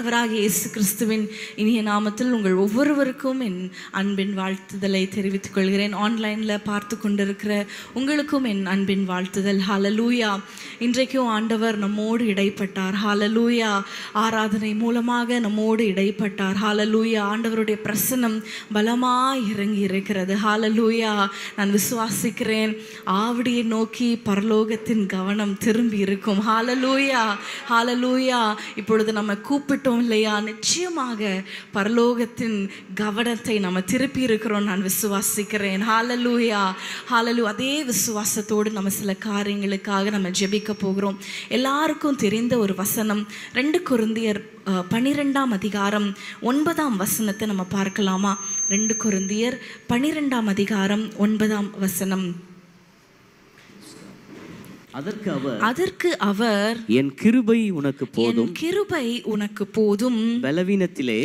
ஆண்டவராகிய இயேசு கிறிஸ்துவின் இனிய நாமத்தில் உங்கள் ஒவ்வொருவருக்கும் என் அன்பின் வாழ்த்துதலை தெரிவித்துக் கொள்கிறேன். ஆன்லைனில் பார்த்து கொண்டிருக்கிற உங்களுக்கும் என் அன்பின் வாழ்த்துதல். ஹalleluya. இன்றைக்கும் ஆண்டவர் நம்மோடு இடைப்பட்டார். ஹalleluya. ஆராதனை மூலமாக நம்மோடு இடைப்பட்டார். ஹalleluya. ஆண்டவருடைய பிரசன்னம் பலமாய் இறங்கி இருக்கிறது. ஹalleluya. நான் விசுவாசிக்கிறேன், ஆவடியை நோக்கி பரலோகத்தின் கவனம் திரும்பி இருக்கும். ஹalleluya. ஹalleluya. இப்பொழுது நம்ம கூப்பிட்டோம் இல்லையா, நிச்சயமாக பரலோகத்தின் கவனத்தை நம்ம திருப்பி இருக்கிறோம் நான் விசுவாசிக்கிறேன். ஹalleluya. ஹalleluya. அதே விசுவாசத்தோடு நம்ம சில காரியங்களுக்காக நம்ம ஜெபிக்க போகிறோம். எல்லாருக்கும் தெரிந்த ஒரு வசனம் 2 கொரிந்தியர் 12ஆம் அதிகாரம் 9ஆம் வசனத்தை நம்ம பார்க்கலாமா? 2 கொரிந்தியர் 12ஆம் அதிகாரம் 9ஆம் வசனம். அதற்கு அவர் என் கிருபை உனக்கு போதும், என் கிருபை உனக்கு போதும், பலவீனத்திலே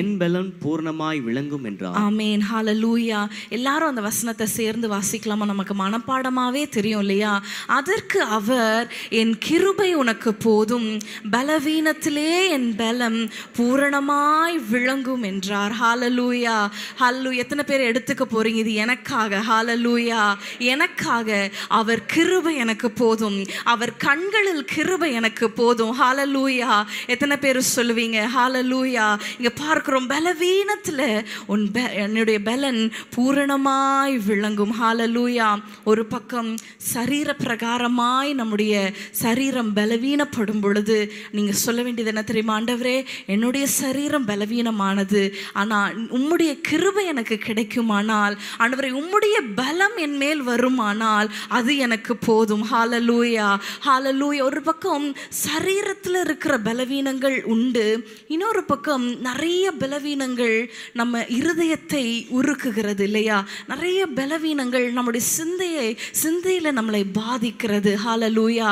என் பலன் பூர்ணமாய் விளங்கும் என்றார். ஆமென். ஹalleluya. எல்லாரும் அந்த வசனத்தை சேர்ந்து வாசிக்கலாமா? நமக்கு மனப்பாடமாவே தெரியும் இல்லையா? அதற்கு அவர் என் கிருபை உனக்கு போதும், பலவீனத்திலே என் பலம் பூரணமாய் விளங்கும் என்றார். ஹalleluya. ஹalleluya. எத்தனை பேர் எடுத்துக்க போறீங்க? இது எனக்காக. ஹalleluya. எனக்காக அவர் கிருபை எனக்கு போதும், அவர் கண்களில் கிருபை எனக்கு போதும். ஹalleluya. எத்தனை பேர் சொல்லுவீங்க? ஹalleluya. இங்க பார்க்கிறோம், பலவீனத்துல என்னுடைய பலன் பூரணமாய் விளங்கும். ஹalleluya. ஒரு பக்கம் சரீர பிரகாரமாய் நம்முடைய சரீரம் பலவீனப்படும் பொழுது நீங்க சொல்ல வேண்டியது என்ன தெரியுமா? ஆண்டவரே, என்னுடைய சரீரம் பலவீனமானது, ஆனா உம்முடைய கிருபை எனக்கு கிடைக்குமானால், ஆண்டவரே உம்முடைய பலம் என் மேல் வருமானால் அது எனக்கு போதும். ஹalleluya. ஹalleluya. ஒரு பக்கம் சரீரத்தில் இருக்கிற பலவீனங்கள் உண்டு, இன்னொரு பக்கம் நிறைய பலவீனங்கள் நம்ம இருதயத்தை உருக்குகிறது இல்லையா? நிறைய பலவீனங்கள் நம்முடைய சிந்தையில நம்மளை பாதிக்கிறது. ஹalleluya.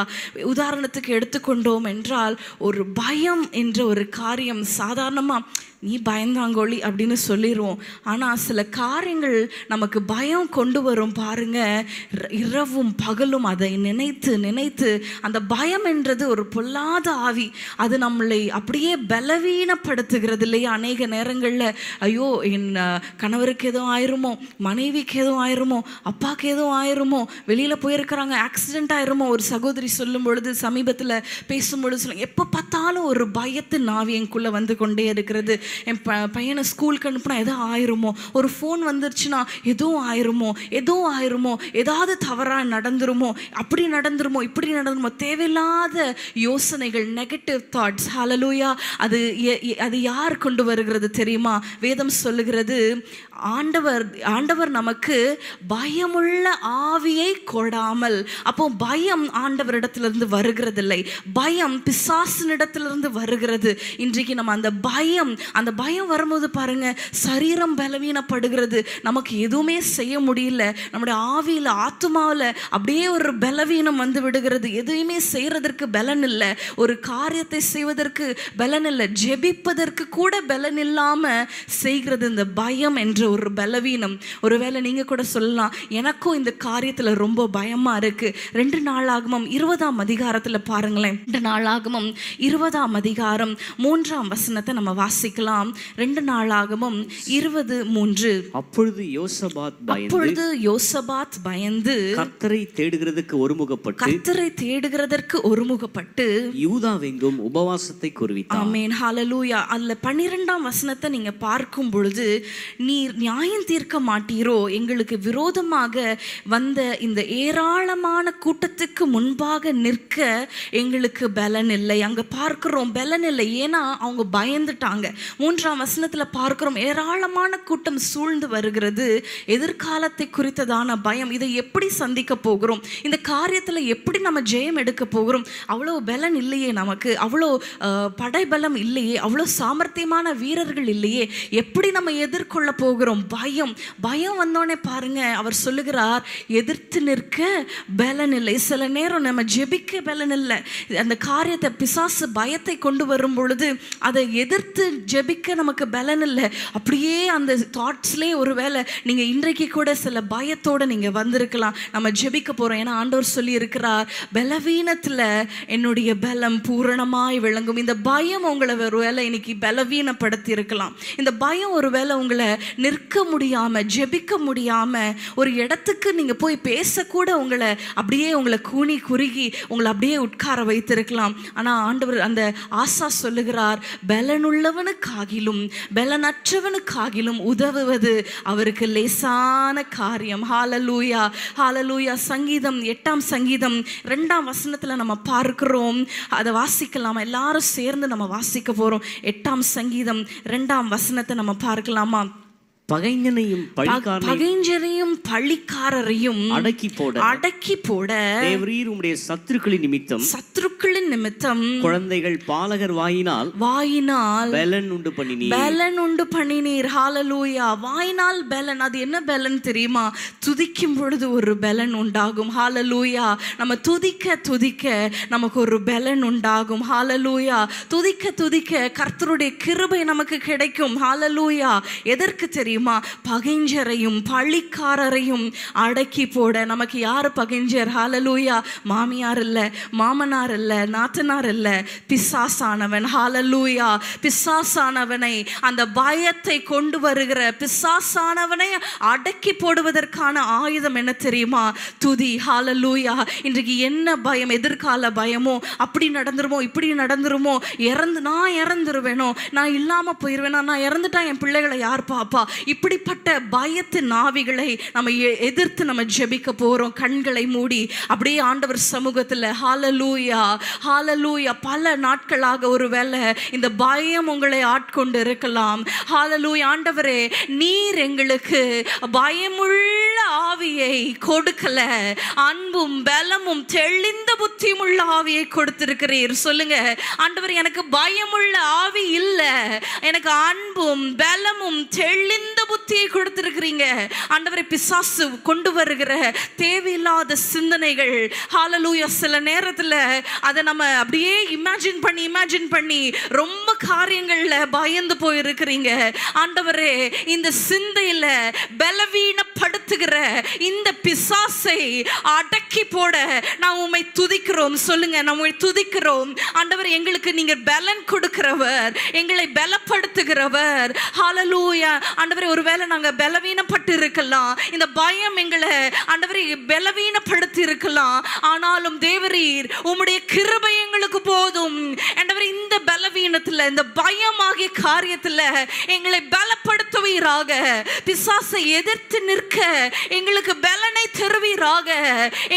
உதாரணத்துக்கு எடுத்துக்கொண்டோம் என்றால், ஒரு பயம் என்ற ஒரு காரியம் சாதாரணமா நீ பயந்தாங்கோழி அப்படின்னு சொல்லிடுவோம். ஆனால் சில காரியங்கள் நமக்கு பயம் கொண்டு வரும் பாருங்க. இரவும் பகலும் அதை நினைத்து நினைத்து அந்த பயம் என்றது ஒரு பொல்லாத ஆவி, அது நம்மளை அப்படியே பலவீனப்படுத்துகிறது இல்லையா? அநேக நேரங்களில் ஐயோ என் கணவருக்கு எதுவும் ஆயிருமோ, மனைவிக்கு எதுவும் ஆயிருமோ, அப்பாவுக்கு எதுவும் ஆயிருமோ, வெளியில் போயிருக்கிறாங்க, ஆக்சிடென்ட் ஆயிருமோ. ஒரு சகோதரி சொல்லும் பொழுது, சமீபத்தில் பேசும்பொழுது சொல்லுங்க, எப்போ பார்த்தாலும் ஒரு பயத்தின் ஆவி எனக்குள்ளே வந்து கொண்டே இருக்கிறது. என் பையனை ஸ்கூலுக்கு அனுப்புனா எதோ ஆயிருமோ, ஒரு ஃபோன் வந்துருச்சுன்னா எதுவும் ஆயிருமோ, ஏதாவது தவறாக நடந்துருமோ, அப்படி நடந்துருமோ, இப்படி நடந்துருமோ, தேவையில்லாத யோசனைகள், நெகட்டிவ் தாட்ஸ். ஹalleluya. அது யார் கொண்டு வருகிறது தெரியுமா? வேதம் சொல்லுகிறது, ஆண்டவர் நமக்கு பயமுள்ள ஆவியை கொடாமல். அப்போ பயம் ஆண்டவரிடத்திலிருந்து வருகிறதில்லை, பயம் பிசாசினிடத்திலிருந்து வருகிறது. இன்றைக்கு நம்ம அந்த பயம் வரும்போது பாருங்க, சரீரம் பலவீனப்படுகிறது, நமக்கு எதுவுமே செய்ய முடியல, நம்முடைய ஆவியில் ஆத்துமாவில் அப்படியே ஒரு பலவீனம் வந்து விடுகிறது. எதுவுமே செய்யறதற்கு பலன் இல்லை, ஒரு காரியத்தை செய்வதற்கு பலன் இல்லை, ஜெபிப்பதற்கு கூட பலன் இல்லாம செய்கிறது இந்த பயம் என்ற ஒரு பலவீனம். ஒருவேளை நீங்க கூட சொல்லலாம், எனக்கும் இந்த காரியத்துல ரொம்ப பயமா இருக்கு. 2 நாளாகமம் 20ஆம் அதிகாரத்துல பாருங்களேன். 2 நாளாகமம் 20ஆம் அதிகாரம் 3ஆம் வசனத்தை நம்ம வாசிக்கலாம். 2 நாளாகமம் 20:3. அப்பொழுது யோசபாத் பயந்து கர்த்தரை தேடுகிறதற்கு ஒருமுகப்பட்டு யூதாவெங்கும் உபவாசத்தை கூறுவித்தார். ஆமென். ஹalleluya. அல்ல 12ஆம் வசனத்தை நீங்க பார்க்கும் பொழுது, நீர் நியாயம் தீர்க்க மாட்டீரோ, எங்களுக்கு விரோதமாக வந்த இந்த ஏராளமான கூட்டத்துக்கு முன்பாக நிற்க எங்களுக்கு பலன் இல்லை. அங்க பார்க்கிறோம் பலன் இல்லை, ஏன்னா அவங்க பயந்துட்டாங்க. 3ஆம் வசனத்துல பார்க்கிறோம், ஏராளமான கூட்டம் சூழ்ந்து வருகிறது, எதிர்காலத்தை குறித்ததான பயம். இதை எப்படி சந்திக்க போகிறோம், இந்த காரியத்துல எப்படி நம்ம ஜெயம் எடுக்க போகிறோம், அவ்வளோ பலன் இல்லையே, நமக்கு அவ்வளோ படைபலம் இல்லையே, அவ்வளோ சாமர்த்தியமான வீரர்கள் இல்லையே, எப்படி நம்ம எதிர்கொள்ள போகிறோம்? பயம் வந்தோடனே பாருங்க, அவர் சொல்லுகிறார், எதிர்த்து நிற்க பலன் இல்லை. சில நேரம் நம்ம ஜெபிக்க பலன் இல்லை. அந்த காரியத்தை பிசாசு பயத்தை கொண்டு வரும் பொழுது அதை எதிர்த்து ஜெபிக்க நமக்கு பலன் இல்லை. அப்படியே அந்த தாட்ஸ்லேயே ஒருவேளை நீங்கள் இன்றைக்கு கூட சில பயத்தோடு நீங்கள் வந்திருக்கலாம். நம்ம ஜெபிக்க போறோம். ஏன்னா ஆண்டவர் சொல்லி இருக்கிறார், பலவீனத்துல என்னுடைய பலம் பூரணமாய் விளங்கும். இந்த பயம் உங்களை ஒருவேளை இன்னைக்கு பலவீனப்படுத்தி இருக்கலாம். இந்த பயம் ஒருவேளை உங்களை நிற்க முடியாம, ஜெபிக்க முடியாம, ஒரு இடத்துக்கு நீங்க போய் பேசக்கூட உங்களை கூனி குறுகி உங்களை அப்படியே உட்கார வைத்திருக்கலாம். ஆனா ஆண்டவர் அந்த ஆசா சொல்லுகிறார், பலனுள்ளவனுக்காகிலும் பலனற்றவனுக்காகிலும் உதவுவது அவருக்கு லேசான காரியம். ஹல்லேலூயா, ஹல்லேலூயா. சங்கீதம் 8ஆம் சங்கீதம் 2ஆம் வசனத்துல நம்ம பார்க்கிறோம். அதை வாசிக்கலாம், எல்லாரும் சேர்ந்து நம்ம வாசிக்க போறோம். 8ஆம் சங்கீதம் 2ஆம் வசனத்தை நம்ம பார்க்கலாமா? பகைஞரையும் பழிக்காரரையும் அடக்கி போட தேவரீர் உம்முடைய சத்துருக்களின் நிமித்தம் குழந்தைகள் பாலகர் வாயினால் பலன் உண்டு பண்ணினீர். ஹல்லேலூயா. வாயினால் பலன். அது என்ன பலன் தெரியுமா? துதிக்கும் பொழுது ஒரு பலன் உண்டாகும். ஹல்லேலூயா. நம்ம துதிக்க நமக்கு ஒரு பலன் உண்டாகும். ஹல்லேலூயா. துதிக்க கர்த்தருடைய கிருபை நமக்கு கிடைக்கும். ஹல்லேலூயா. எதற்கு தெரியுமா? பகைஞரையும் பழிக்காரரையும் அடக்கி போட. நமக்கு யாரு பகைஞர்? ஹல்லேலூயா. மாமியார் இல்ல, மாமனார் இல்ல, நாத்தனார் இல்ல, பிசாசானவன். ஹல்லேலூயா. பிசாசானவனை, அந்த பயத்தை கொண்டு வருகிற பிசாசானவனை அடக்கி போடுவதற்கான ஆயுதம் என்ன தெரியுமா? துதி. ஹல்லேலூயா. இன்றைக்கு என்ன பயம்? எதிர்கால பயமோ, அப்படி நடந்துருமோ, இப்படி நடந்துருமோ, நான் இறந்துருவேனோ, நான் இல்லாம போயிருவேனா, நான் இறந்துட்டா என் பிள்ளைகளை யார் பாப்பா, இப்படிப்பட்ட பயத்தின் ஆவிகளை நம்ம எதிர்த்து நம்ம ஜெபிக்க போறோம். கண்களை மூடி அப்படியே ஆண்டவர் சமூகத்துல. ஹல்லேலூயா, ஹல்லேலூயா. பல நாட்களாக ஒருவேளை இந்த பயம் உங்களை ஆட்கொண்டு இருக்கலாம். ஹல்லேலூயா. ஆண்டவரே, நீர் எங்களுக்கு பயமுள்ள ஆவியை கொடுக்கல, அன்பும் பலமும் தெளிந்த புத்தியும் உள்ள ஆவியை கொடுத்திருக்கிறீர். சொல்லுங்க, ஆண்டவர், எனக்கு பயமுள்ள ஆவி இல்ல, எனக்கு அன்பும் பலமும் தெளிந்த புத்தியை கொடுத்திருக்கிறீங்க. ஆண்டவரே, பிசாசு கொண்டு வருகிற தேவையில்லாத சிந்தனைகள், ஹல்லேலூயா, சில நேரத்துல அதை நம்ம அப்படியே இமேஜின் பண்ணி ரொம்ப காரியங்கள்ல பயந்து போயிருக்கிறீங்க. ஆண்டவரே, இந்த சிந்தையில பலவீனப்படுத்துகிற இந்த பிசாசை அடக்கி போட நான் உம்மை துதிக்கிறோம். சொல்லுங்க, நான் உம்மை துதிக்கிறோம். ஆண்டவரே, எங்களுக்கு நீங்க பலன் கொடுக்கிறவர், எங்களை பலப்படுத்துகிறவர். ஹல்லேலூயா. ஆண்டவரே, ஒருவேளை நாங்க பலவீனப்பட்டு இருக்கலாம், இந்த பயம் எங்களை ஆண்டவரே பலவீனப்படுத்தி இருக்கலாம். ஆனாலும் தேவரீர் உம்முடைய கிருபை எங்களுக்கு போதும். ஆண்டவரே, இந்த பலவீனத்துல, இந்த பயமாகிய காரியத்துல எங்களை பலப்படுத்துவீராக. பிசாசை எதிர்த்து நிற்க எங்களுக்கு பலனை தருவீராக.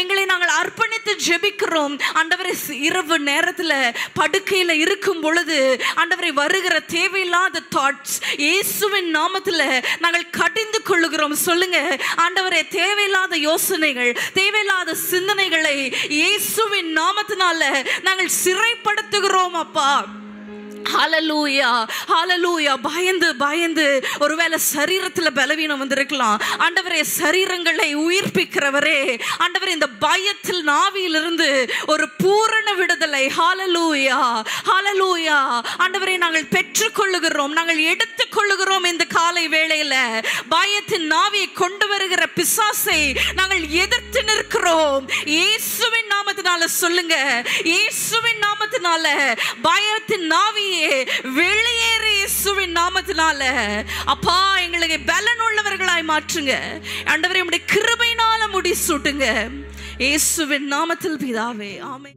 எங்களை நாங்கள் அர்ப்பணித்து ஜெபிக்கிறோம். ஆண்டவரே, இரவு நேரத்துல படுக்கையில இருக்கும் பொழுது ஆண்டவரே வருகிற தேவையில்லாத தாட்ஸ் இயேசுவின் நாமத்துல நாங்கள் கடிந்து கொள்ளுகிறோம். சொல்லுங்க, ஆண்டவரே, தேவையில்லாத யோசனைகள், தேவையில்லாத சிந்தனைகளை இயேசுவின் நாமத்தினால நாங்கள் சிறைப்படுத்துகிறோம் அப்பா. ஹல்லேலூயா, ஹல்லேலூயா. பயந்து ஒருவேளை சரீரத்துல பலவீனம் வந்திருக்கலாம். ஆண்டவரே, சரீரங்களை உயிர்ப்பிக்கிறவரே, ஆண்டவரே, இந்த பயத்தில் நாவியிலிருந்து ஒரு பூரண விடுதலை. ஹல்லேலூயா, ஹல்லேலூயா. ஆண்டவரே, நாங்கள் பெற்றுக்கொள்ளுகிறோம், நாங்கள் எடுத்துக்கொள்ளுகிறோம். இந்த காலை வேளையில பயத்தின் நாவியை கொண்டு வருகிற பிசாசை நாங்கள் எதிர்த்து நிற்கிறோம் இயேசுவின் நாமத்தினால. சொல்லுங்க, இயேசுவின் நாமத்தினால பயத்தின் நாவியை வெளியேறு இயேசுவின் நாமத்தினால. அப்பா, எங்களுக்கு பலன் உள்ளவர்களாய் மாற்றுங்க. ஆண்டவரே, உம்முடைய கிருபையினால முடிசூட்டுங்க இயேசுவின் நாமத்தில் பிதாவே. ஆமென்.